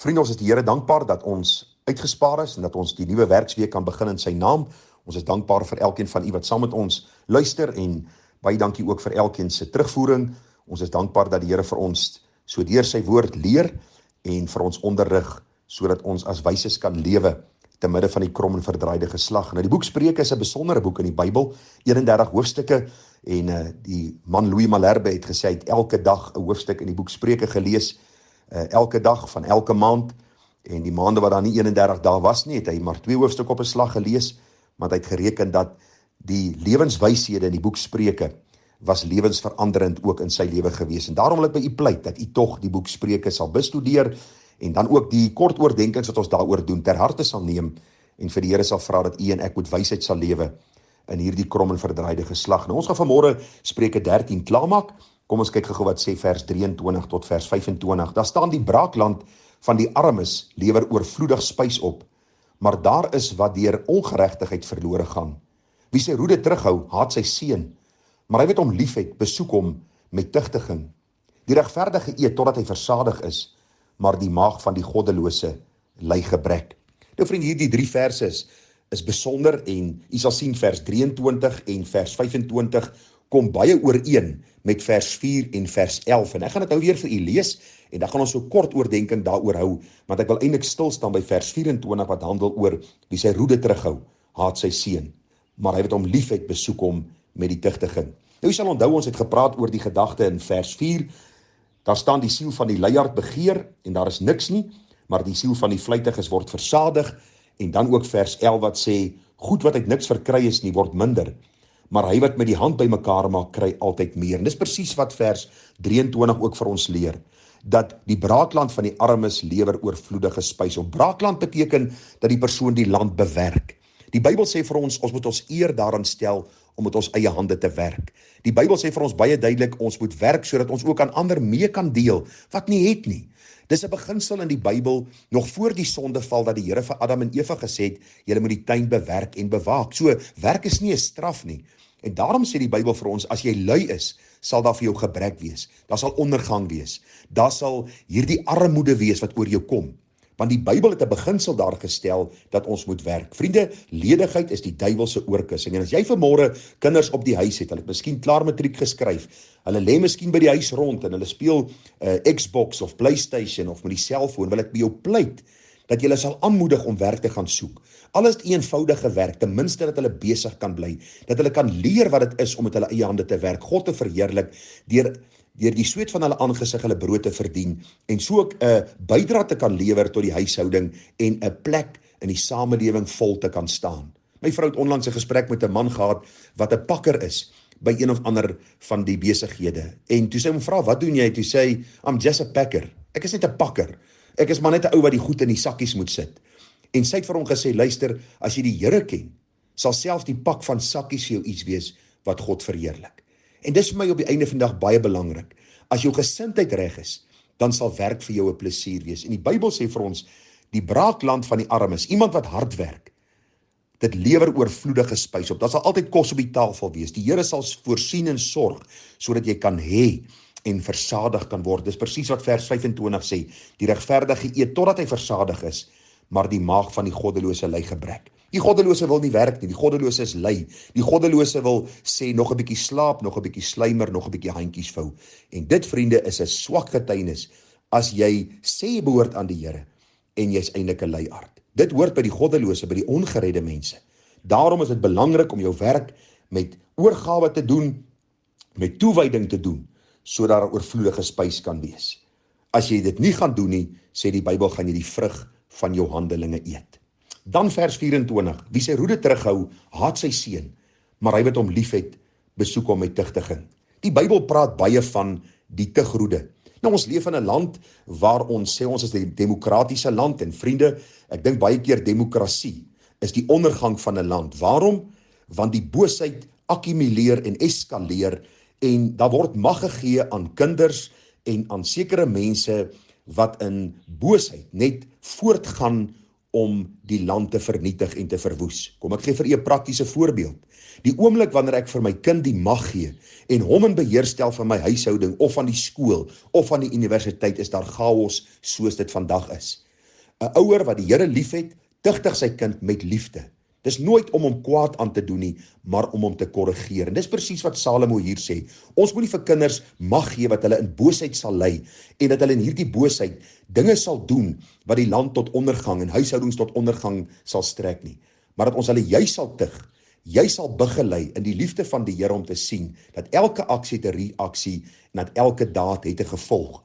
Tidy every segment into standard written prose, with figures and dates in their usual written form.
Vriende, ons is die Here dankbaar dat ons uitgespaar is en dat ons die nuwe werksweek kan begin in sy naam. Ons is dankbaar vir elkeen van u wat saam met ons luister en baie dankie ook vir elkeen se terugvoering. Ons is dankbaar dat die Here vir ons so deur sy woord leer en vir ons onderrig sodat ons as wyses kan lewe te midde van die krom en verdraaide geslag. Nou die boek Spreuke is 'n besondere boek in die Bybel, 31 hoofstukke en die man Louis Malherbe het gesê hy het elke dag 'n hoofstuk in die boek Spreuke gelees. Elke dag van elke maand, en die maande wat daar nie 31 dae was nie, het hy maar 2 hoofstukke op 'n slag gelees, maar hy het gereken dat die lewenswyshede in die boek Spreuke was lewensveranderend ook in sy lewe gewees, en daarom wil ek by u pleit, dat u tog die boek Spreuke sal bestudeer, en dan ook die kort oordenkings wat ons daaroor doen, ter harte sal neem, en vir die Here sal vra dat u en ek met wysheid sal lewe, in hierdie krom en verdraaide geslag. Nou ons gaan vanmôre Spreuke 13 klaarmaak. Kom ons kyk gou wat sê vers 23 tot vers 25. Daar staan: die braakland van die armes lewer oorvloedig spys op, maar daar is wat deur ongeregtigheid verlore gaan. Wie sy roede terughou, haat sy seun, maar hy wat hom liefhet, besoek hom met tugtiging. Die regverdige eet totdat hy versadig is, maar die maag van die goddelose ly gebrek. Nou vriend, hierdie 3 verse is besonder, en u sal sien vers 23 en vers 25 kom baie ooreen met vers 4 en vers 11, en ek gaan dit nou weer vir u lees, en dan gaan ons so kort oordenking daaroor hou, want ek wil eintlik stil staan by vers 24, wat handel oor wie sy roede terughou, haat sy seun, maar hy wat hom liefhet, besoek hom met die tugtiging. Nou, u sal onthou, ons het gepraat oor die gedagte in vers 4, daar staan: die siel van die luiaard begeer, en daar is niks nie, maar die siel van die vlytiges word versadig, en dan ook vers 11 wat sê: goed wat uit niks verkry is nie, word minder, maar hy wat met die hand bymekaar maak, kry altyd meer. En dis presies wat vers 23 ook vir ons leer, dat die braakland van die armes lewer oorvloedige spys op. Braakland beteken dat die persoon die land bewerk. Die Bybel sê vir ons moet ons eer daaraan stel om met ons eie hande te werk. Die Bybel sê vir ons baie duidelik, ons moet werk sodat ons ook aan ander mee kan deel wat nie het nie. Dis 'n beginsel in die Bybel, nog voor die sondeval, dat die Here vir Adam en Eva gesê het, julle moet die tuin bewerk en bewaak. So, werk is nie 'n straf nie. En daarom sê die Bybel vir ons, as jy lui is, sal daar vir jou gebrek wees. Daar sal ondergang wees. Daar sal hierdie armoede wees wat oor jou kom. Want die Bybel het 'n beginsel daar gestel dat ons moet werk. Vriende, ledigheid is die duiwelse oorkussing. En as jy vanmôre kinders op die huis het, hulle het miskien klaar matriek geskryf, hulle lê miskien by die huis rond en hulle speel Xbox of PlayStation of met die selfoon, wil ek by jou pleit dat jy sal aanmoedig om werk te gaan soek. Al is dit eenvoudige werk, ten minste dat hulle besig kan bly, dat hulle kan leer wat dit is om met hulle eie hande te werk, God te verheerlik, deur die sweet van hulle aangesig hulle brood te verdien, en so ook 'n bydra te kan lewer tot die huishouding en 'n plek in die samelewing vol te kan staan. My vrou het onlangs 'n gesprek met 'n man gehad wat 'n pakker is by een of ander van die besighede. En toe sy hom vra, wat doen jy? Toe sê hy, I'm just a packer. Ek is net 'n pakker. Ek is maar net 'n ou wat die goed in die sakkies moet sit. En sy het vir hom gesê, luister, as jy die Here ken, sal selfs die pak van sakkies vir jou iets wees wat God verheerlik. En dis vir my op die einde van die dag baie belangrik. As jou gesindheid reg is, dan sal werk vir jou 'n plesier wees. En die Bybel sê vir ons, die braakland van die armes, iemand wat hard werk, dit lewer oorvloedige spys op. Daar sal altyd kos op die tafel wees. Die Here sal voorsien en sorg, sodat jy kan hê en versadig kan word. Dis presies wat vers 25 sê, die regverdige eet totdat hy versadig is, maar die maag van die goddelose ly gebrek. Die goddelose wil nie werk nie, die goddelose is lui. Die goddelose wil sê, nog 'n bietjie slaap, nog 'n bietjie slymer, nog 'n bietjie handjies vou. En dit, vriende, is 'n swak getuienis, as jy sê jy behoort aan die Here, en jy's eintlik 'n luiaard. Dit hoort by die goddelose, by die ongeredde mense. Daarom is dit belangrik om jou werk met oorgawe te doen, met toewyding te doen, sodat daar oorvloedige spys kan wees. As jy dit nie gaan doen nie, sê die Bybel, gaan jy die vrug van jou handelinge eet. Dan vers 24, wie sy roede terughou, haat sy seun, maar hy wat hom liefhet, besoek hom met tugtiging. Die Bybel praat baie van die tugroede. Nou, ons leef in 'n land waar ons sê ons is 'n demokratiese land, en vriende, ek dink baie keer demokrasie is die ondergang van 'n land. Waarom? Want die boosheid akkumuleer en eskaleer, en daar word mag gegee aan kinders en aan sekere mense wat in boosheid net voortgaan om die land te vernietig en te verwoes. Kom, ek gee vir u 'n praktiese voorbeeld. Die oomblik wanneer ek vir my kind die mag gee en hom in beheer stel van my huishouding of van die skool of van die universiteit, is daar chaos soos dit vandag is. 'n ouer wat die Here liefhet, tugtig sy kind met liefde. Dis nooit om hom kwaad aan te doen nie, maar om hom te korrigeer. En dis presies wat Salomo hier sê. Ons moet nie vir kinders mag gee wat hulle in boosheid sal lei, en dat hulle in hierdie boosheid dinge sal doen wat die land tot ondergang en huishoudings tot ondergang sal strek nie. Maar dat ons hulle juis sal tug, juis sal begelei in die liefde van die Here om te sien dat elke aksie het 'n reaksie en dat elke daad het 'n gevolg.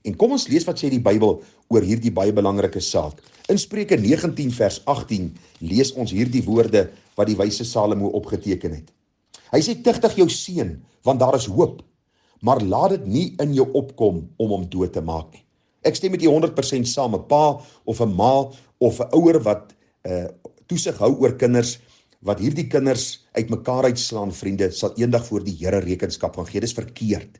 En kom ons lees wat sê die Bybel oor hierdie baie belangrike saak. In Spreuke 19 vers 18 lees ons hierdie woorde wat die wyse Salomo opgeteken het. Hy sê, tugtig jou seun, want daar is hoop, maar laat dit nie in jou opkom om hom dood te maak nie. Ek stem met jy 100% saam, 'n pa of 'n ma of 'n ouer wat toesig hou oor kinders, wat hierdie kinders uitmekaar uitslaan, vriende, sal eendag voor die Here rekenskap gaan gee. Dis verkeerd.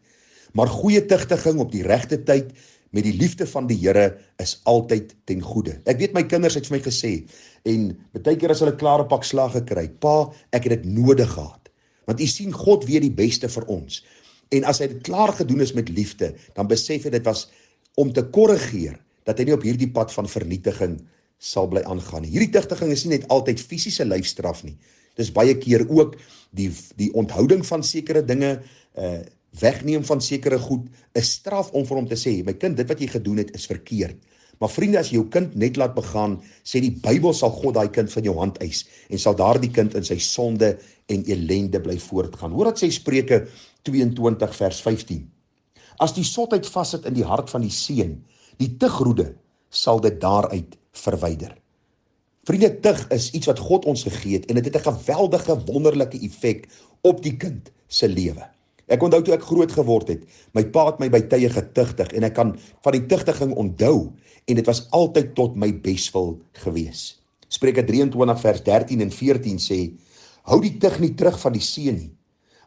Maar goeie tugtiging op die regte tyd met die liefde van die Here is altyd ten goeie. Ek weet my kinders het vir my gesê, en baie keer as hulle klaar 'n pak slag gekry, pa, ek het dit nodig gehad. Want u sien, God weet die beste vir ons. En as hy dit klaar gedoen is met liefde, dan besef hy dit was om te korrigeer, dat hy nie op hierdie pad van vernietiging sal bly aangaan nie. Hierdie tugtiging is nie net altyd fisiese lyfstraf nie. Dis baie keer ook die onthouding van sekere dinge, wegneem van sekere goed, 'n straf om vir hom te sê, my kind, dit wat jy gedoen het is verkeerd. Maar vriende, as jy jou kind net laat begaan, sê die Bybel, sal God daai kind van jou hand eis en sal daardie kind in sy sonde en ellende bly voortgaan. Hoor wat sê Spreuke 22 vers 15. As die sotheid vassit in die hart van die seun, die tugroede sal dit daaruit verwyder. Vriende, tug is iets wat God ons gegee het en dit het 'n geweldige wonderlike effek op die kind se lewe. Ek onthou toe ek groot geword het, my pa het my by tye getugtig en ek kan van die tugtiging onthou en dit was altyd tot my beswil gewees. Spreuke 23 vers 13 en 14 sê, hou die tug nie terug van die seun nie.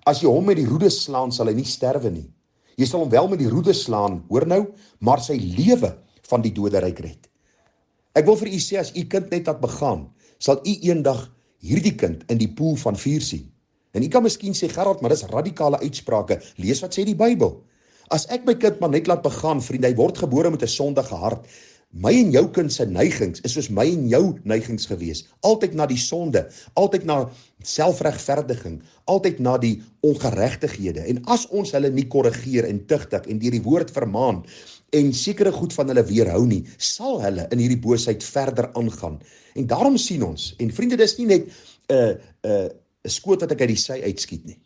As jy hom met die roede slaan, sal hy nie sterwe nie. Jy sal hom wel met die roede slaan, hoor nou, maar sy lewe van die doderyk red. Ek wil vir u sê, as u kind net laat begaan, sal u eendag hierdie kind in die poel van vuur sien. En u kan miskien sê, Gerald, maar dis radikale uitsprake. Lees wat sê die Bybel. As ek my kind maar net laat begaan, vriende, hy word gebore met 'n sondige hart. My en jou kind se neigings is soos my en jou neigings gewees. Altyd na die sonde, altyd na selfregverdiging, altyd na die ongeregtighede. En as ons hulle nie korrigeer en tugtig en deur die woord vermaan en sekere goed van hulle weerhou nie, sal hulle in hierdie boosheid verder aangaan. En daarom sien ons, en vriende, dis nie net 'n skoot wat ek uit die sy uitskiet nie.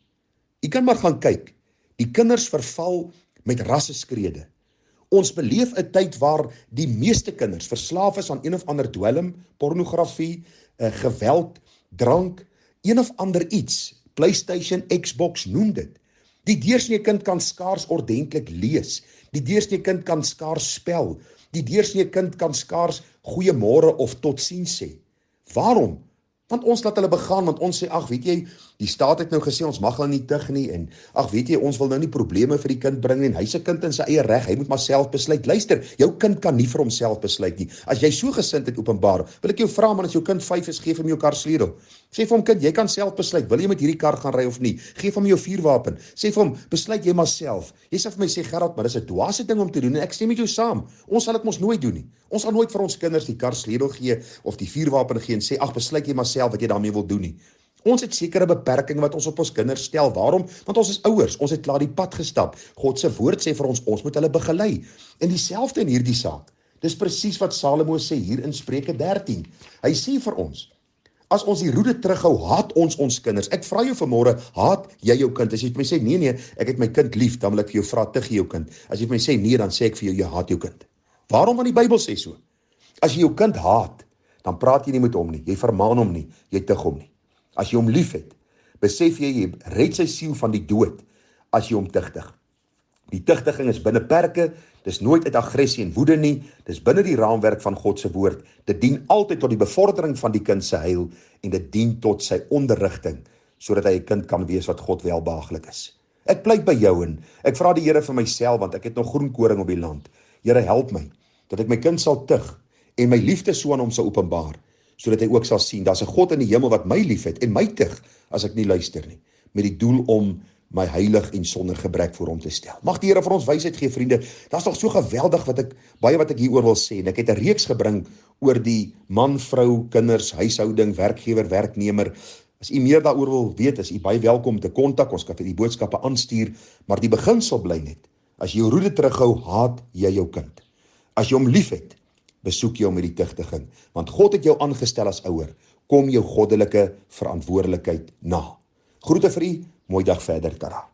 Jy kan maar gaan kyk. Die kinders verval met rasseskrede. Ons beleef 'n tyd waar die meeste kinders verslaaf is aan een of ander dwelm, pornografie, geweld, drank, een of ander iets, PlayStation, Xbox, noem dit. Die deursnee kind kan skaars ordentlik lees. Die deursnee kind kan skaars spel. Die deursnee kind kan skaars goeiemôre of totsiens sê. Waarom? Want ons laat hulle begaan, want ons sê, ag, weet jy, die staat het nou gesê, ons mag hulle nie tug nie, en ag, weet jy, ons wil nou nie probleme vir die kind bring nie, en hy's 'n kind in sy eie reg, hy moet maar self besluit. Luister, jou kind kan nie vir homself besluit nie. As jy so gesind het openbaar, wil ek jou vra, man, as jou kind 5 is, geef hom jou kar sleutel. Sê vir hom, kind, jy kan self besluit, wil jy met hierdie kar gaan ry of nie? Geef hom jou vuurwapen. Sê vir hom, besluit jy maar self. Jy sê vir my, sê Gerald, maar dis 'n dwaase ding om te doen, en ek stem met jou saam. Ons sal dit mos nooit doen nie. Ons sal nooit vir ons kinders die kar sleutel gee of die vuurwapen gee en sê, ag, besluit jy maar self wat jy daarmee wil doen nie. Ons het sekere beperkings wat ons op ons kinders stel. Waarom? Want ons is ouers, ons het klaar die pad gestap. God se woord sê vir ons moet hulle begelei. En dieselfde in hierdie saak. Dis presies wat Salomo sê hier in Spreuke 13. Hy sê vir ons, as ons die roede terughou, haat ons kinders. Ek vra jou vanmôre, haat jy jou kind? As jy vir my sê, nee, ek het my kind lief, dan wil ek vir jou vra, tug jy jou kind? As jy vir my sê, nee, dan sê ek vir jou, jy haat jou kind. Waarom? Want die Bybel sê so. As jy jou kind haat, dan praat jy nie met hom nie, jy vermaan hom nie, jy tug hom nie. As jy hom lief het, besef jy red sy siel van die dood, as jy hom tugtig. Die tugtiging is binne perke, dis nooit uit aggressie en woede nie, dis binne die raamwerk van God se woord. Dit dien altyd tot die bevordering van die kind se heil, en dit dien tot sy onderrigting, sodat hy 'n kind kan wees wat God welbehaaglik is. Ek pleit by jou en ek vra die Here vir myself, want ek het nog groen koring op die land. Here, help my, dat ek my kind sal tug, en my liefde so aan hom sal openbaar, sodat hy ook sal sien, daar's 'n God in die hemel wat my liefhet en my tug as ek nie luister nie, met die doel om my heilig en sonder gebrek voor hom te stel. Mag die Here vir ons wysheid gee, vriende. Daar's nog so geweldig baie wat ek hieroor wil sê. En ek het 'n reeks gebring oor die man, vrou, kinders, huishouding, werkgewer, werknemer. As u meer daaroor wil weet, is u baie welkom te kontak. Ons kan vir die boodskappe aanstuur, maar die beginsel bly net. As jy jou roede terughou, haat jy jou kind. As jy hom liefhet, besoek jy hom met die tugtiging, want God het jou aangestel as ouer. Kom jou goddelike verantwoordelikheid na. Groete vir u, mooi dag verder, Tara.